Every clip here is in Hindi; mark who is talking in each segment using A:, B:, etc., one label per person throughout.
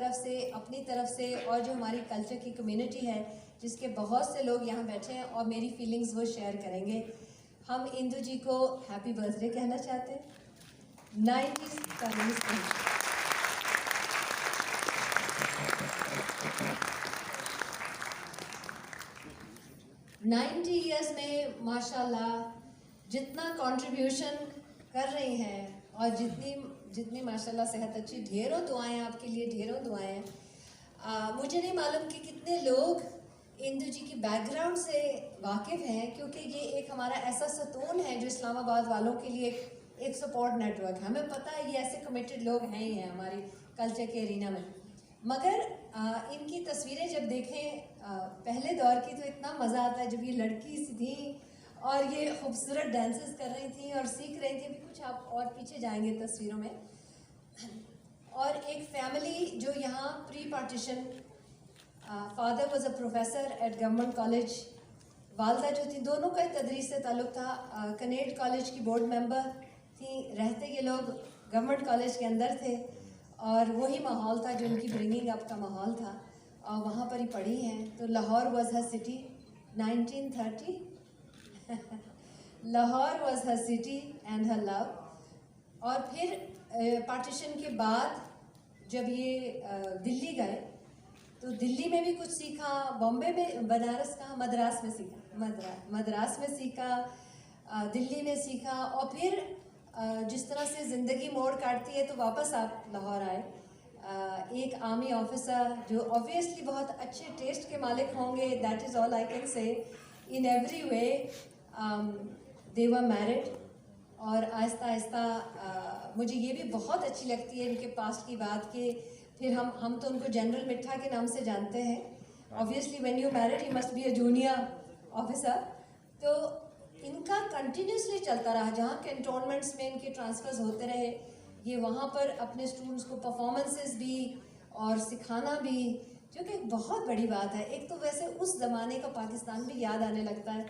A: तरफ से, अपनी तरफ से और जो हमारी कल्चर की कम्युनिटी है जिसके बहुत से लोग यहाँ बैठे हैं और मेरी फीलिंग्स वो शेयर करेंगे। हम इंदु जी को हैप्पी बर्थडे कहना चाहते हैं। 90s का रिलीज 90 ईयर्स में माशाल्लाह जितना कंट्रीब्यूशन कर रही हैं और जितनी माशाल्लाह सेहत अच्छी, ढेरों दुआएं आपके लिए, ढेरों दुआएं हैं। मुझे नहीं मालूम कि कितने लोग इंदु जी की बैकग्राउंड से वाकिफ़ हैं, क्योंकि ये एक हमारा ऐसा सतून है जो इस्लामाबाद वालों के लिए एक सपोर्ट नेटवर्क है। हमें पता है ये ऐसे कमिटेड लोग हैं ही हैं हमारी कल्चर के एरिना में। मगर इनकी तस्वीरें जब देखें पहले दौर की, तो इतना मज़ा आता है जब ये लड़की सी थी और ये खूबसूरत डांसेस कर रही थी और सीख रही थी। अभी कुछ आप और पीछे जाएंगे तस्वीरों में। और एक फैमिली जो यहाँ pre partition, father was a professor at government college, वालदा जो थी, दोनों का तदरीस से ताल्लुक़ था। कनेड कॉलेज की बोर्ड मेंबर थी। रहते ये लोग गवर्नमेंट कॉलेज के अंदर थे और वही माहौल था जो उनकी ब्रिंगिंग अप का माहौल था, और वहाँ पर ही पढ़ी हैं। तो Lahore was her city 1930 Lahore was her city and her love. और फिर पार्टीशन के बाद जब ये दिल्ली गए तो दिल्ली में भी कुछ सीखा, बॉम्बे में, बनारस का, मद्रास में सीखा, मद्रास में सीखा, दिल्ली में सीखा। और फिर जिस तरह से ज़िंदगी मोड़ काटती है तो वापस आप लाहौर आए। एक आर्मी ऑफिसर जो ऑब्वियसली बहुत अच्छे टेस्ट के मालिक होंगे, that is all I can say. In every way they were married. और आहिस्ता आहिस्ता मुझे ये भी बहुत अच्छी लगती है इनके पास्ट की बात कि फिर हम तो उनको जनरल मिठा के नाम से जानते हैं। Obviously when you married he must be a junior officer. तो इनका कंटिन्यूसली चलता रहा, जहाँ कैंटोनमेंट्स में इनके ट्रांसफ़र्स होते रहे, ये वहाँ पर अपने स्टूडेंट्स को परफॉर्मेंसेस भी और सिखाना भी, जो कि बहुत बड़ी बात है। एक तो वैसे उस ज़माने का पाकिस्तान भी याद आने लगता है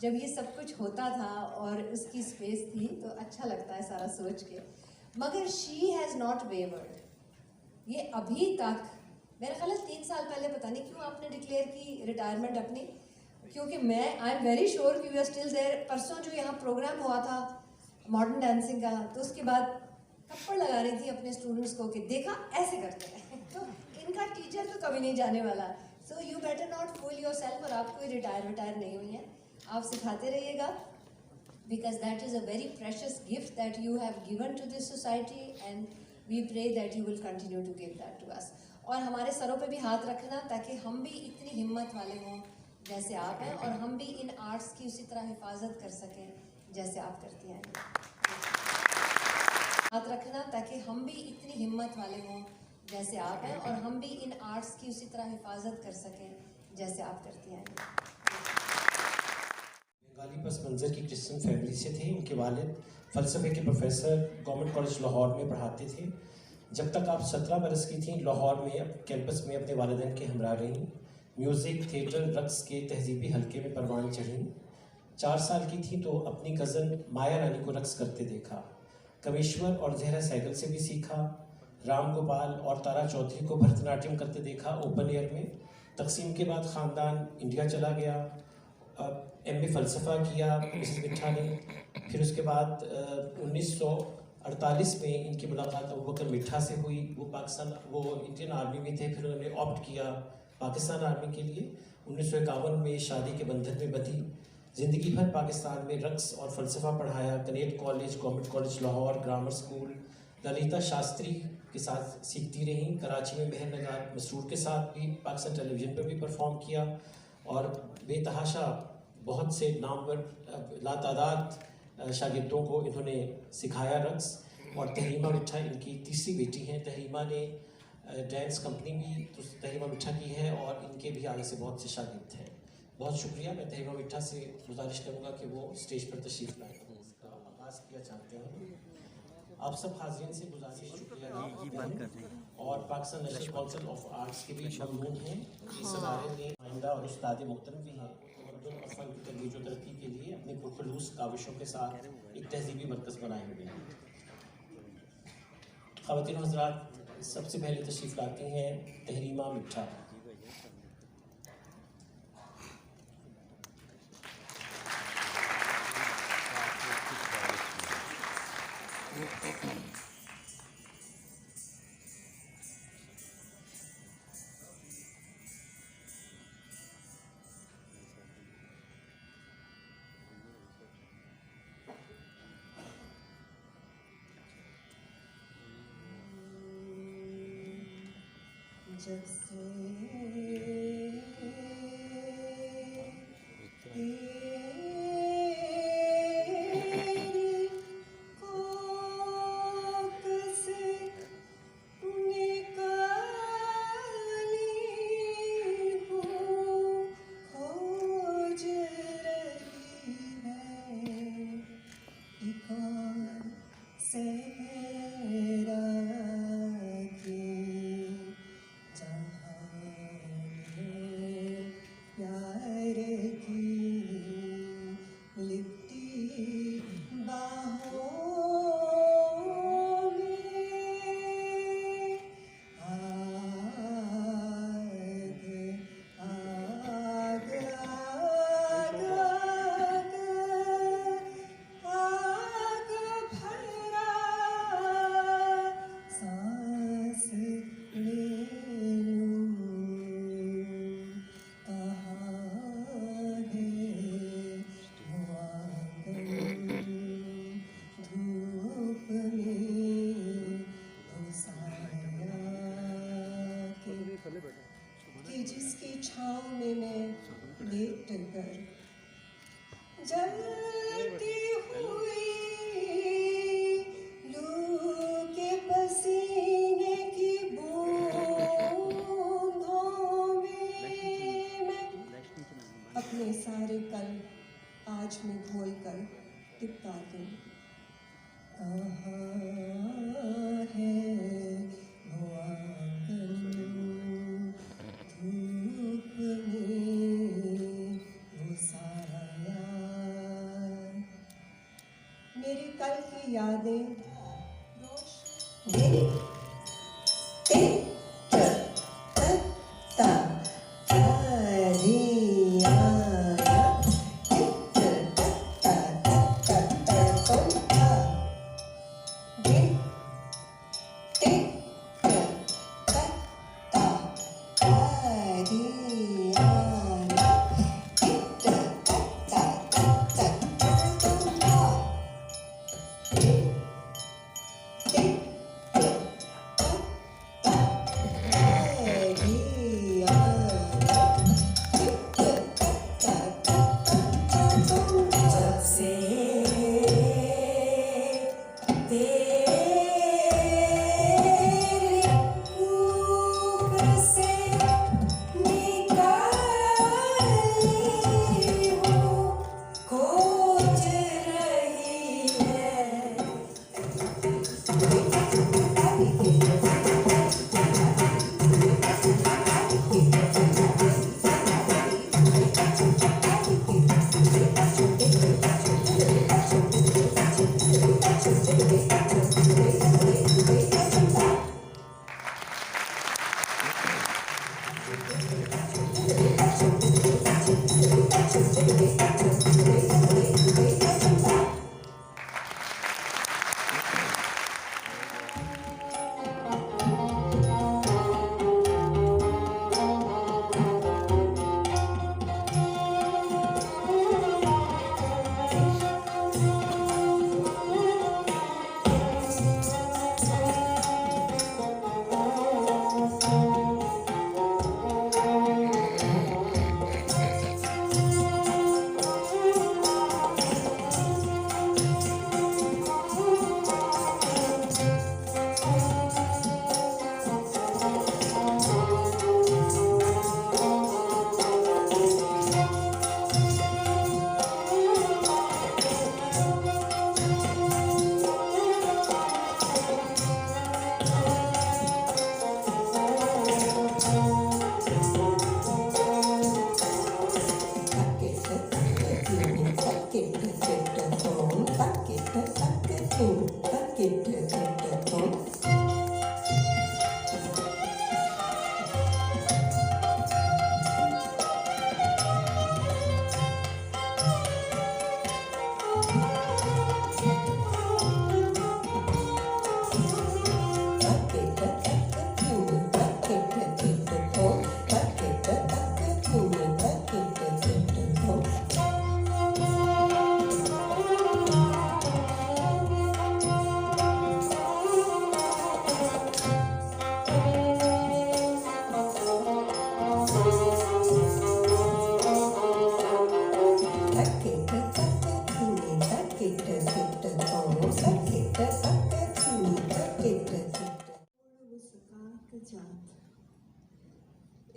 A: जब ये सब कुछ होता था और उसकी स्पेस थी, तो अच्छा लगता है सारा सोच के। मगर शी हैज़ नॉट वेवर्ड। ये अभी तक, मेरा ख्याल है 3 साल पहले, पता नहीं क्यों आपने डिक्लेयर की रिटायरमेंट अपनी, क्योंकि मैं आई एम वेरी श्योर कि वी आर स्टिल देयर। परसों जो यहाँ प्रोग्राम हुआ था मॉडर्न डांसिंग का, तो उसके बाद थप्पड़ लगा रही थी अपने स्टूडेंट्स को कि देखा ऐसे करते हैं। तो इनका टीचर तो कभी नहीं जाने वाला। So you better not fool yourself. और आप कोई रिटायर नहीं हुई हैं, आप सिखाते रहिएगा, because that is a very precious gift that you have given to this society, and we pray that you will continue to give that to us. और हमारे सरों पे भी हाथ रखना ताकि हम भी इतनी हिम्मत वाले हों जैसे आप हैं, और हम भी इन आर्ट्स की उसी तरह हिफाजत कर सकें जैसे आप करती हैं। हाथ रखना ताकि हम भी इतनी हिम्मत वाले हों जैसे आप हैं, और हम भी इन आर्ट्स की उसी तरह हिफाजत कर सकें जैसे आप करती हैं।
B: बंगाली पस मंज़र की क्रिश्चियन फैमिली से थे। इनके वालिद फ़लसफ़े के प्रोफेसर गवर्नमेंट कॉलेज लाहौर में पढ़ाते थे। जब तक आप 17 बरस की थीं, लाहौर में कैंपस में अपने वालिदैन के हमरा रहीं। म्यूज़िक, थिएटर, रक्स के तहजीबी हल्के में परवान चढ़ीं। 4 साल की थी तो अपनी कज़न माया रानी को रक्स करते देखा। कमेश्वर और जहरा सहगल से भी सीखा। राम गोपाल और तारा चौधरी को भरतनाट्यम करते देखा ओपन एयर में। तकसीम के बाद ख़ानदान इंडिया चला गया। MA फ़लसफ़ा किया मिसेस मिठा ने। फिर उसके बाद 1948 में इनकी मुलाकात अबू बकर मिठा से हुई। वो इंडियन आर्मी में थे, फिर उन्होंने ऑप्ट किया पाकिस्तान आर्मी के लिए। 1951 में शादी के बंधन में बंधी। ज़िंदगी भर पाकिस्तान में रक्स और फ़लसफ़ा पढ़ाया। Kinnaird college, government college Lahore, grammar school, Lalita Shastri के साथ सीखती रहीं। कराची में बहन नगार मसरूर के साथ भी पाकिस्तान टेलीविज़न पर भी परफॉर्म किया, और बेतहाशा बहुत से नामवर लातादाद शागिर्दों को इन्होंने सिखाया रक्स। और तहरीमा मिठा इनकी तीसरी बेटी हैं। तहरीमा ने डांस कंपनी भी तो तहरीमा मिठा की है, और इनके भी आगे से बहुत से शागिर्द हैं। बहुत शुक्रिया। मैं तहरीमा मिठा से गुजारिश करूँगा कि वो स्टेज पर तशरीफ़ लाएँ। उसका आगाज़ किया चाहते हैं। आप सब हाज़रीन से गुजारिश शुक्रिया और Pakistan national council of arts के भी ममनून हैं। इस इदारे में आइंदा और उस्ताद मोहतरम भी हैं। उर्दू और फ़न की तरोीज व तरक्की के लिए अपने पुरखलूस काविशों के साथ एक तहजीबी मरकज़ बनाए हुए हैं। ख़वातीन हज़रात, सबसे पहले तशरीफ़ लाती हैं तहरीमा मिठा।
A: जब से तेरी कोख से निकाली हूँ, खोज रही है एक और सहरा की, जहाँ प्यार की लिपटी बाहों में आग आग आग आग भरा सांस ले लूं, कहाँ है वो आंगन धूप में तो साया कि जिसकी छाँव में मैं लेट कर जलती हुई लू के पसीने की बूंदों में मैं अपने सारे कल आज में घोल कर टिपका दूं, कहाँ है वो आंगन धूप में वो साया। मेरी कल की यादें मेरी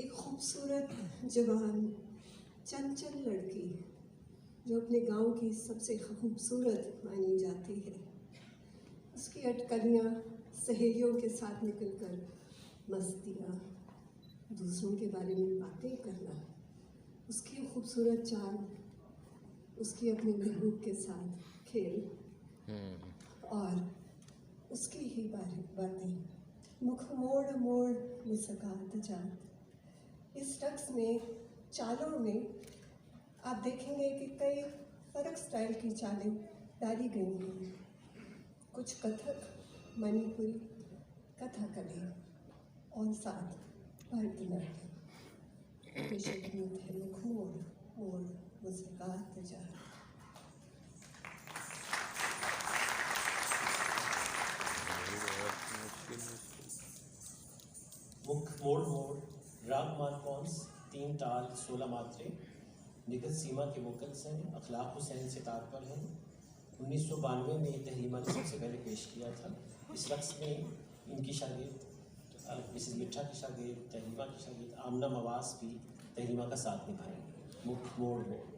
C: एक खूबसूरत जवान चंचल लड़की जो अपने गांव की सबसे खूबसूरत मानी जाती है। उसकी अटकलियाँ, सहेलियों के साथ निकलकर मस्तियाँ, दूसरों के बारे में बातें करना, उसकी खूबसूरत चाल, उसकी अपने महबूब के साथ खेल और उसकी ही बातें, मुख मोड़ मोड़ मुस्कात जात। इस रक्स में, चालों में आप देखेंगे कि कई फ़र्क स्टाइल की चालें डाली गई हैं। कुछ कथक, मणिपुरी, कथकली और साथ भरतनाट्यम। पेशे गीत है मुख मोड़ मोड़ मुस्कात जात।
B: मुख मोड़ मोड़, राग मानकौंस, 3 ताल 16 मात्रे। निखत सीमा के वोकल्स हैं, अखलाक हुसैन सितार पर हैं। 1992 में तहरीमा ने सबसे पहले पेश किया था। इस रक्स में इनकी शागिर्द मिसेस मिठा की शागिर्द, तहरीमा की शागिर्द आमना मवास भी तहरीमा का साथ निभाएंगे। मुख मोड़ मोड़।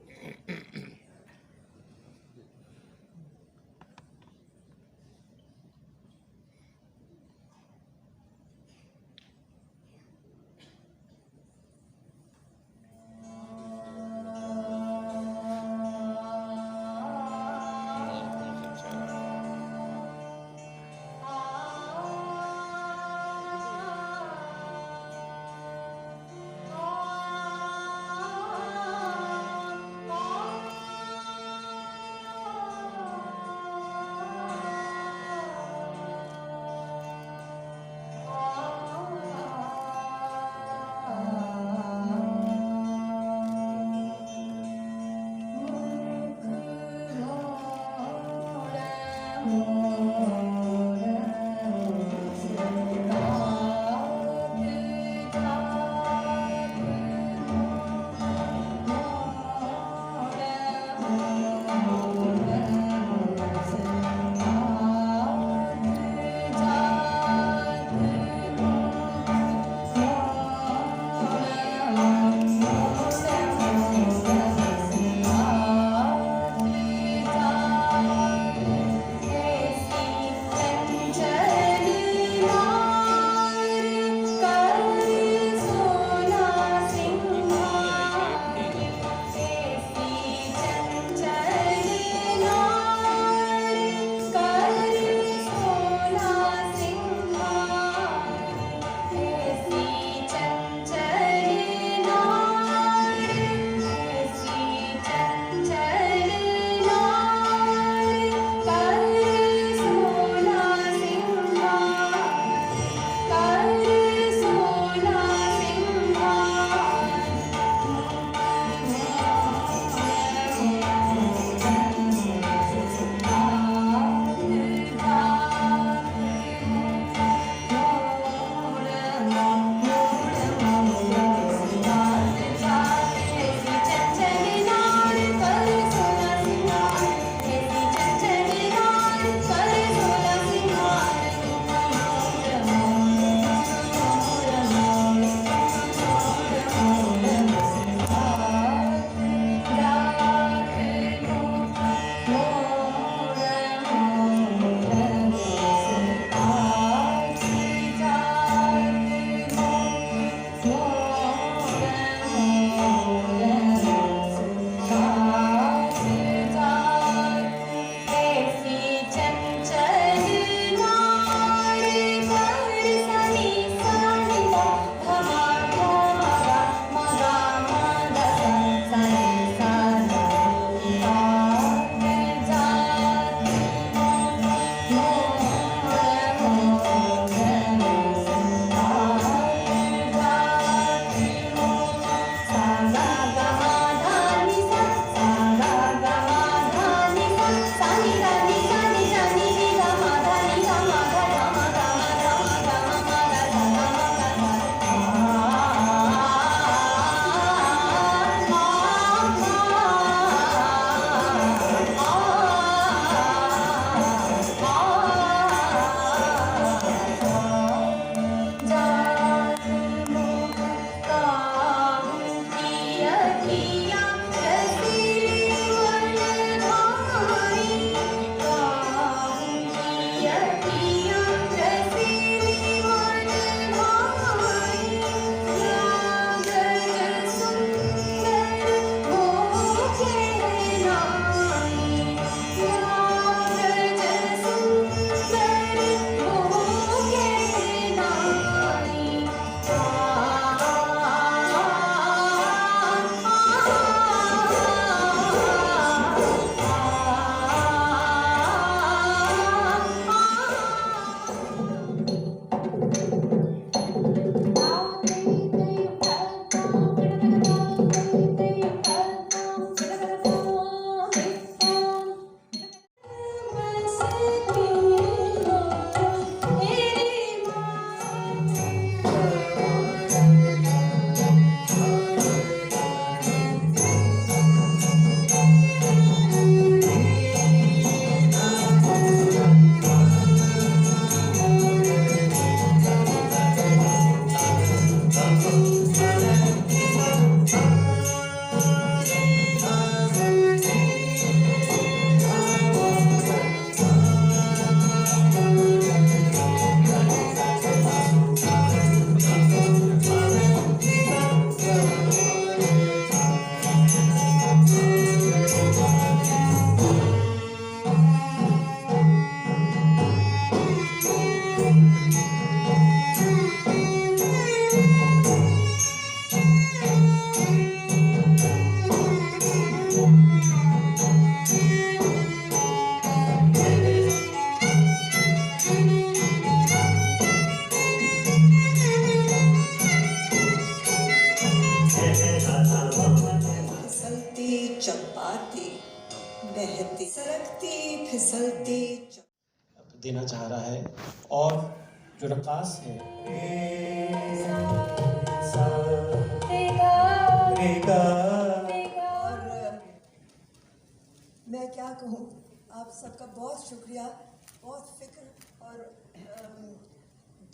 C: बहती सरकती फिसलती
B: देना चाह रहा है। और जो रकास है
C: और मैं क्या कहूँ, आप सबका बहुत शुक्रिया। बहुत फिक्र और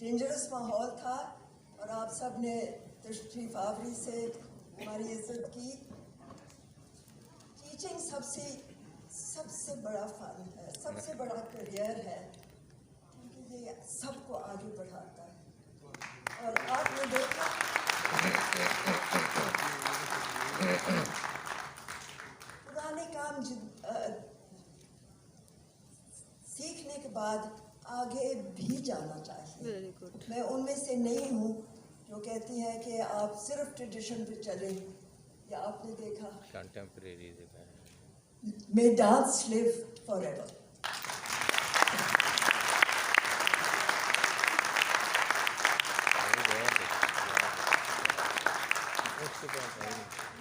C: डेंजरस माहौल था और आप सब ने तशरीफ आवरी से हमारी इज्जत की। टीचिंग सबसे बड़ा फन है, सबसे बड़ा करियर है, क्योंकि ये सबको आगे बढ़ाता है। और आपने देखा पुराने काम सीखने के बाद आगे भी जाना चाहिए।
D: Very good.
C: मैं उनमें से नहीं हूँ जो कहती है कि आप सिर्फ ट्रेडिशन पे चले, या आपने देखा
E: contemporary
C: may dance live forever.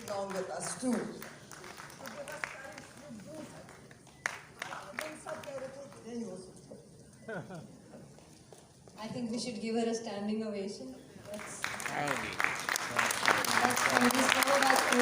C: Along with us too.
A: I think we should give her a standing ovation. Let's
E: Thank
A: this go back to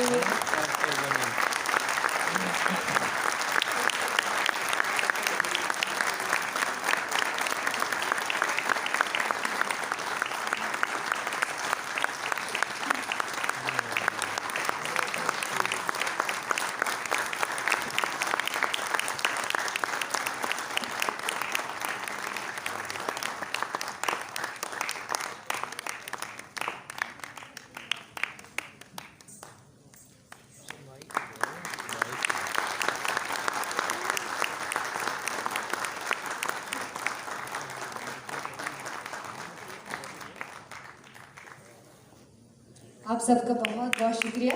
A: आप सबका बहुत बहुत शुक्रिया।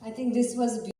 A: I think this was